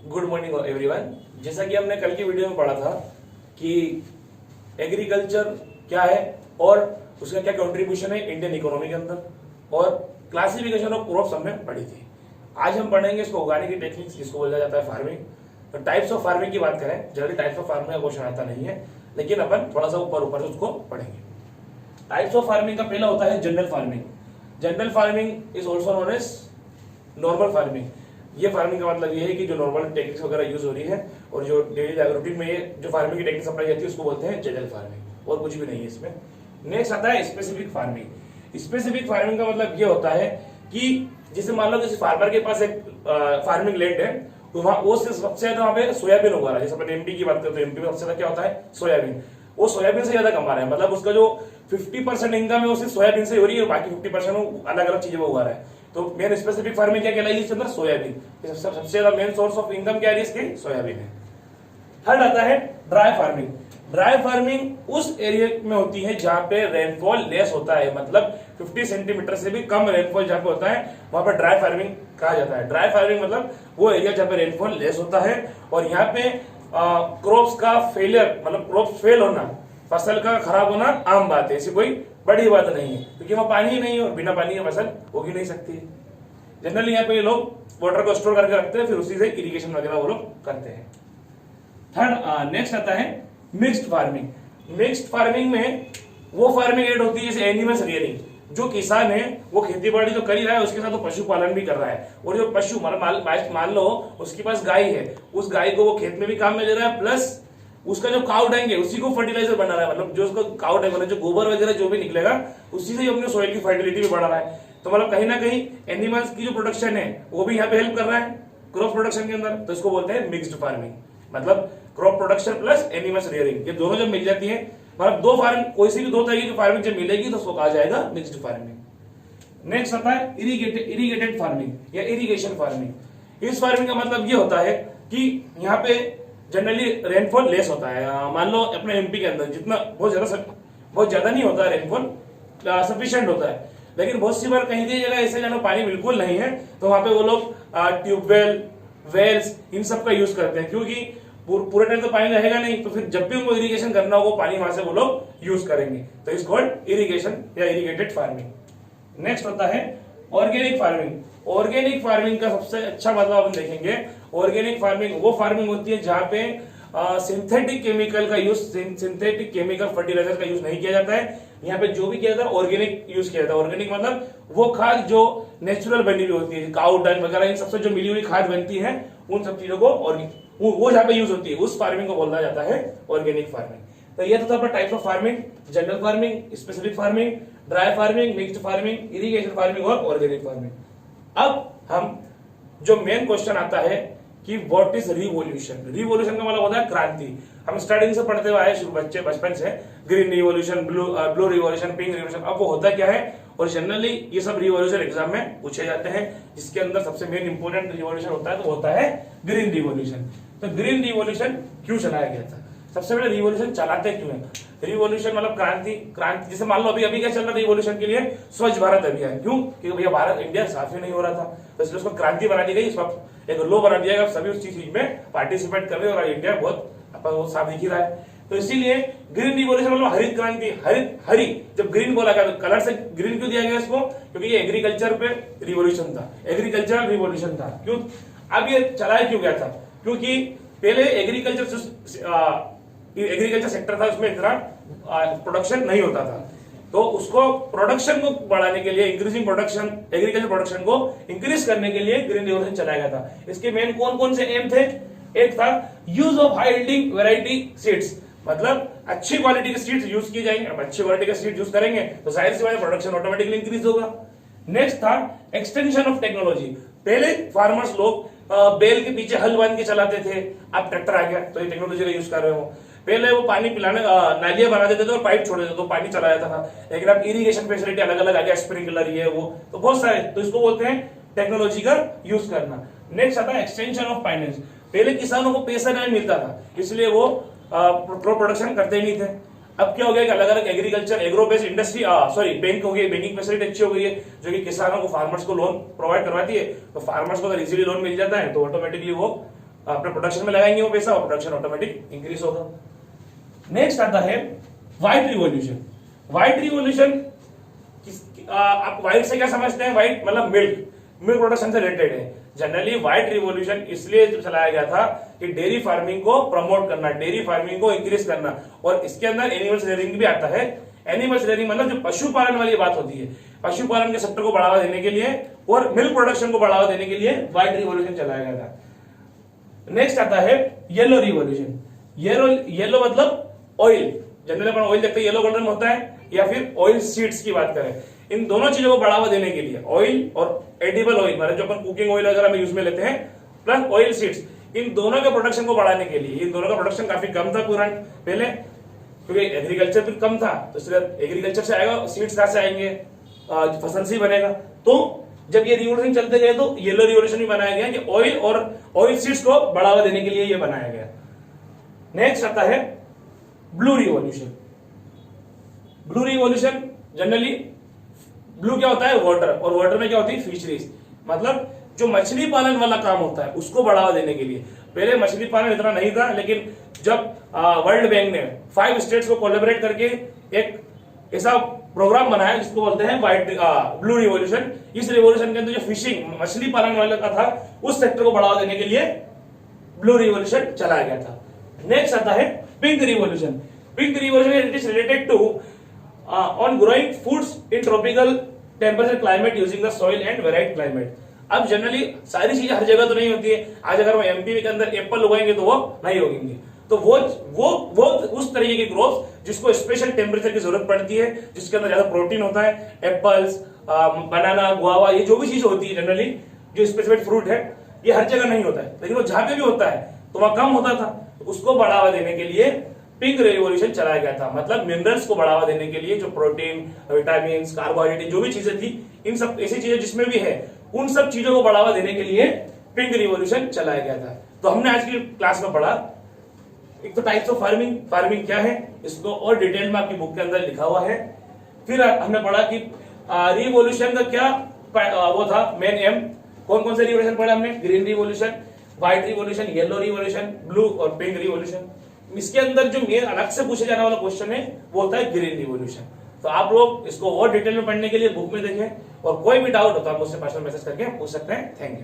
Good morning everyone. जैसा कि हमने कल की वीडियो में पढ़ा था कि एग्रीकल्चर क्या है और उसका क्या कंट्रीब्यूशन है इंडियन इकोनॉमी के अंदर, और क्लासिफिकेशन ऑफ क्रॉप्स हमने पढ़ी थी। आज हम पढ़ेंगे इसको उगाने की टेक्निक्स, जिसको बोला जाता है फार्मिंग। तो टाइप्स ऑफ फार्मिंग की बात करें, जनरली टाइप्स ऑफ फार्मिंग का क्वेश्चन आता नहीं है, लेकिन अपन थोड़ा सा ऊपर ऊपर से उसको पढ़ेंगे। टाइप्स ऑफ फार्मिंग का पहला होता है general farming. General farming is also known as normal farming. ये फार्मिंग का मतलब ये है कि जो नॉर्मल टेक्निक्स वगैरह यूज हो रही है और जो डेली रूटीन में ये जो फार्मिंग की टेक्निक्स अप्लाई जाती है उसको बोलते हैं जनरल फार्मिंग, और कुछ भी नहीं है इसमें। नेक्स्ट आता है स्पेसिफिक फार्मिंग। स्पेसिफिक फार्मिंग का मतलब ये होता है कि जैसे मान लो किसी फार्मर के पास एक फार्मिंग लैंड है, तो वहां वो सबसे ज्यादा वहां पे सोयाबीन उगा रहा है। जैसे अपन एमपी की बात करते हैं, एमपी में सबसे ज्यादा क्या होता है? सोयाबीन। वो सोयाबीन से ज्यादा कमा रहा है, मतलब उसका जो 50% इनकम है वो सिर्फ सोयाबीन से हो रही है, बाकी 50% वो अलग अलग चीजें वो उगा रहा है। तो मेन स्पेसिफिक फार्मिंग क्या कहलाएगी इसके अंदर? सोयाबीन। सबसे ज्यादा मेन सोर्स ऑफ इनकम क्या है इसकी? सोयाबीन है। थर्ड आता है ड्राई फार्मिंग। ड्राई फार्मिंग उस एरिया में होती है जहां पे रेनफॉल लेस होता है, मतलब 50 सेंटीमीटर से भी कम रेनफॉल जहां पे होता है वहां पे ड्राई फार्मिंग कहा जाता है। ड्राई फार्मिंग मतलब वो एरिया जहां पे रेनफॉल लेस होता है और यहाँ पे क्रॉप्स का फेलियर, मतलब क्रॉप्स फेल होना, फसल का खराब होना आम बात है, ऐसी कोई बड़ी बात नहीं है, क्योंकि वहां पानी ही नहीं है और बिना पानी के फसल हो ही नहीं सकती है। जनरली यहाँ पे ये लोग वाटर को स्टोर करके रखते हैं, फिर उसी से इरिगेशन वगैरह वो लोग करते हैं। थर्ड नेक्स्ट आता है मिक्स्ड फार्मिंग। मिक्स्ड फार्मिंग में वो फार्मिंग एड होती है जैसे एनिमल्स रियरिंग। जो किसान है वो खेती बाड़ी तो कर ही रहा है, उसके साथ वो पशुपालन भी कर रहा है, और जो पशु मान लो उसके पास गाय है, उस गाय को वो खेत में भी काम में ले रहा है, प्लस उसका जो काउ डंग है उसी को फर्टिलाइजर बना रहा है, मतलब जो उसका काउ डंग मतलब जो गोबर वगैरह जो भी निकलेगा उसी से अपने सॉइल की फर्टिलिटी भी बढ़ा रहा है। तो मतलब कहीं ना कहीं एनिमल्स की जो प्रोडक्शन है वो भी यहाँ पे हेल्प कर रहा है क्रॉप प्रोडक्शन के अंदर। तो इसको बोलते हैं मिक्स्ड फार्मिंग, मतलब crop production plus animals rearing, ये दोनों जब मिल जाती है, मतलब दो फार्म, कोई सी भी दो तरह की फार्मिंग जब मिलेगी तो उसको कहा जाएगा मिक्स्ड फार्मिंग। नेक्स्ट आता है इरिगेटेड फार्मिंग या इरिगेशन फार्मिंग। इस फार्मिंग का मतलब ये होता है कि यहाँ पे जनरली रेनफॉल लेस होता है। मान लो अपने एमपी के अंदर जितना बहुत ज्यादा नहीं होता है रेनफॉल, सफिशिएंट होता है, लेकिन बहुत सी बार कहीं जगह ऐसे जहाँ पानी बिल्कुल नहीं है तो वहां पे वो लोग ट्यूबवेल, वेल्स, इन सब का यूज करते हैं, क्योंकि पूरे टाइम तो पानी रहेगा नहीं, तो फिर जब भी उनको इरिगेशन करना होगा पानी वहां से वो लोग यूज करेंगे। तो इस कॉल्ड इरिगेशन या इरिगेटेड फार्मिंग। नेक्स्ट होता है ऑर्गेनिक फार्मिंग। ऑर्गेनिक फार्मिंग का सबसे अच्छा मतलब अपन देखेंगे, ऑर्गेनिक फार्मिंग वो फार्मिंग होती है जहां पे सिंथेटिक केमिकल का यूज, सिंथेटिक केमिकल फर्टिलाइजर का यूज नहीं किया जाता है। यहाँ पे जो भी किया जाता है ऑर्गेनिक यूज किया जाता है। ऑर्गेनिक मतलब वो खाद जो नेचुरल बनी हुई होती है, काउ डंग वगैरह इन सबसे जो मिली हुई खाद बनती है, उन सब चीजों को वो जहाँ पे यूज होती है उस फार्मिंग को बोला जाता है ऑर्गेनिक फार्मिंग। तो ये तो था अपना types of farming, general farming, specific farming, dry farming, mixed farming, irrigation farming और ऑर्गेनिक फार्मिंग। अब हम जो मेन क्वेश्चन आता है कि व्हाट इज रिवॉल्यूशन। रिवॉल्यूशन का मतलब होता है क्रांति। हम स्टार्टिंग से पढ़ते हुए आए बच्चे बचपन से, green revolution, blue revolution, pink revolution. अब वो होता क्या है, और जनरली ये सब रिवॉल्यूशन एग्जाम में पूछे जाते हैं, जिसके अंदर सबसे मेन इंपोर्टेंट रिवॉल्यूशन होता है तो होता है ग्रीन रिवॉल्यूशन। तो ग्रीन रिवॉल्यूशन क्यों चलाया गया था? सबसे पहले रिवॉल्यूशन चलाते क्यों है? रिवॉल्यूशन मतलब क्रांति। जैसे मान लो अभी क्या चल रहा था रिवॉल्यूशन के लिए? स्वच्छ भारत अभियान। क्यों? क्योंकि भैया भारत, इंडिया साफ ही नहीं हो रहा था, तो इसलिए उसको क्रांति बना दी गई, एक लॉ बना दिया गया, सभी उस चीज में पार्टिसिपेट कर रहे हैं और इंडिया बहुत साफ दिख ही रहा है। तो इसीलिए ग्रीन रिवॉल्यूशन मतलब हरित क्रांति। हरी जब ग्रीन बोला गया तो कलर से ग्रीन क्यों दिया गया इसको? क्योंकि ये एग्रीकल्चर पे रिवॉल्यूशन था, एग्रीकल्चरल रिवॉल्यूशन था। क्यों? अब ये चलाया क्यों गया था? क्योंकि पहले एग्रीकल्चर सेक्टर था, उसमें इतना प्रोडक्शन नहीं होता था, तो उसको प्रोडक्शन को बढ़ाने के लिए, इंक्रीजिंग प्रोडक्शन, एग्रीकल्चर प्रोडक्शन को इंक्रीज करने के लिए ग्रीन रिवॉल्यूशन चलाया गया था। इसके मेन कौन कौन से एम थे? एक था use of high yielding variety seeds, मतलब अच्छी क्वालिटी के सीड्स यूज किए जाएंगे। अब अच्छी क्वालिटी के सीड्स यूज करेंगे तो जाहिर सी बात है प्रोडक्शन ऑटोमेटिकली इंक्रीज होगा। नेक्स्ट था एक्सटेंशन ऑफ टेक्नोलॉजी। पहले फार्मर्स लोग बैल के पीछे हल बांध के चलाते थे, अब ट्रैक्टर आ गया तो ये टेक्नोलॉजी का यूज कर रहे हो। पहले वो पानी पिलाने नालियां बना देते थे और पाइप छोड़ देते तो पानी चला जाता था, लेकिन अब इरिगेशन फैसिलिटी अलग अलग आ गया, स्प्रिंकलर ये वो, तो बहुत सारे, तो इसको बोलते हैं टेक्नोलॉजी का यूज करना। नेक्स्ट आता है एक्सटेंशन ऑफ फाइनेंस। पहले किसानों को पैसा नहीं मिलता था, इसलिए वो प्रोडक्शन करते ही नहीं थे। अब क्या हो गया कि अलग अलग agriculture, agro based industry, bank हो गई, बैंकिंग फैसिलिटी अच्छी हो गई है, जो कि किसानों को, फार्मर्स को लोन प्रोवाइड करवाती है। तो फार्मर्स को अगर इजीली लोन मिल जाता है तो ऑटोमेटिकली वो अपने प्रोडक्शन में लगाएंगे वो पैसा और प्रोडक्शन ऑटोमेटिक इंक्रीज होगा। नेक्स्ट आता है व्हाइट रिवॉल्यूशन। व्हाइट रिवॉल्यूशन आप व्हाइट से क्या समझते हैं? व्हाइट मतलब मिल्क प्रोडक्शन से रिलेटेड है। जनरली व्हाइट रिवॉल्यूशन इसलिए चलाया गया था कि डेयरी फार्मिंग को प्रमोट करना, डेयरी फार्मिंग को इंक्रीज करना, और इसके अंदर एनिमल्स रेयरिंग भी आता है। एनिमल्स रेयरिंग मतलब जो पशुपालन वाली बात होती है, पशुपालन के सेक्टर को बढ़ावा देने के लिए और मिल्क प्रोडक्शन को बढ़ावा देने के लिए व्हाइट रिवॉल्यूशन चलाया गया था। नेक्स्ट आता है येलो रिवॉल्यूशन। येलो मतलब ऑयल, जनरली अपन ऑयल देखते हैं येलो कलर में होता है, या फिर ऑयल सीड्स की बात करें, इन दोनों चीजों को बढ़ावा देने के लिए ऑयल और एडिबल ऑयल मतलब जो अपन कुकिंग ऑयल वगैरह में यूज में लेते हैं, प्लस ऑयल सीड्स, इन दोनों के प्रोडक्शन को बढ़ाने के लिए, इन दोनों का प्रोडक्शन काफी कम था पहले, क्योंकि एग्रीकल्चर भी कम था, तो सिर्फ एग्रीकल्चर से आएगा, सीड्स कहां से आएंगे, फसल से ही बनेगा। तो जब ये रिवॉल्यूशन चलते गए तो येलो रिवॉल्यूशन भी बनाया गया कि ऑयल और ऑयल सीड्स को बढ़ावा देने के लिए ये बनाया गया। नेक्स्ट आता है blue revolution. Blue revolution generally blue क्या होता है? वाटर, और वाटर में क्या होती है? फिशरीज, मतलब जो मछली पालन वाला काम होता है उसको बढ़ावा देने के लिए। पहले मछली पालन इतना नहीं था, लेकिन जब वर्ल्ड बैंक ने 5 स्टेट्स को कोलैबोरेट करके एक ऐसा प्रोग्राम बनाया जिसको बोलते हैं ब्लू रिवॉल्यूशन, इस रिवॉल्यूशन के अंदर जो फिशिंग मछली पालन वाला का था उस सेक्टर को बढ़ावा देने के लिए ब्लू रिवॉल्यूशन चलाया गया था। नेक्स्ट आता है pink revolution. Pink revolution it is related to on growing foods in tropical temperature climate using the soil and variety climate. अब जनरली सारी चीजें हर जगह तो नहीं होती है। आज अगर हम एमपी के अंदर एप्पल उगाएंगे तो वो नहीं उगेंगे, तो वो उस तरीके की ग्रोथ जिसको स्पेशल टेम्परेचर की जरूरत पड़ती है, जिसके अंदर ज्यादा प्रोटीन होता है, एप्पल्स, बनाना, गुआवा, ये जो भी चीज होती है जनरली जो स्पेसिफिक फ्रूट है, ये हर जगह नहीं होता है, लेकिन वो जहां पे भी होता है तो वह कम होता था। उसको बढ़ावा देने के लिए पिंक रिवॉल्यूशन चलाया गया था, मतलब मिनरल्स को बढ़ावा देने के लिए जो प्रोटीन, विटामिन, कार्बोहाइड्रेट जो भी चीजें थी, इन सब ऐसी चीजें जिसमें भी है, उन सब चीजों को बढ़ावा देने के लिए पिंक रिवॉल्यूशन चलाया गया था। तो हमने आज की क्लास में पढ़ा एक तो टाइप्स ऑफ फार्मिंग क्या है, इसको और डिटेल में आपकी बुक के अंदर लिखा हुआ है। फिर हमने पढ़ा कि रिवॉल्यूशन का क्या वो था मेन एम, कौन कौन से रिवॉल्यूशन पढ़ा हमने, green revolution, white revolution, yellow revolution, blue और पिंक रिवॉल्यूशन। इसके अंदर जो मेन अलग से पूछे जाने वाला क्वेश्चन है वो होता है ग्रीन रिवॉल्यूशन। तो आप लोग इसको और डिटेल में पढ़ने के लिए बुक में देखें, और कोई भी डाउट हो तो आप मुझसे पर्सनल मैसेज करके पूछ सकते हैं। Thank you.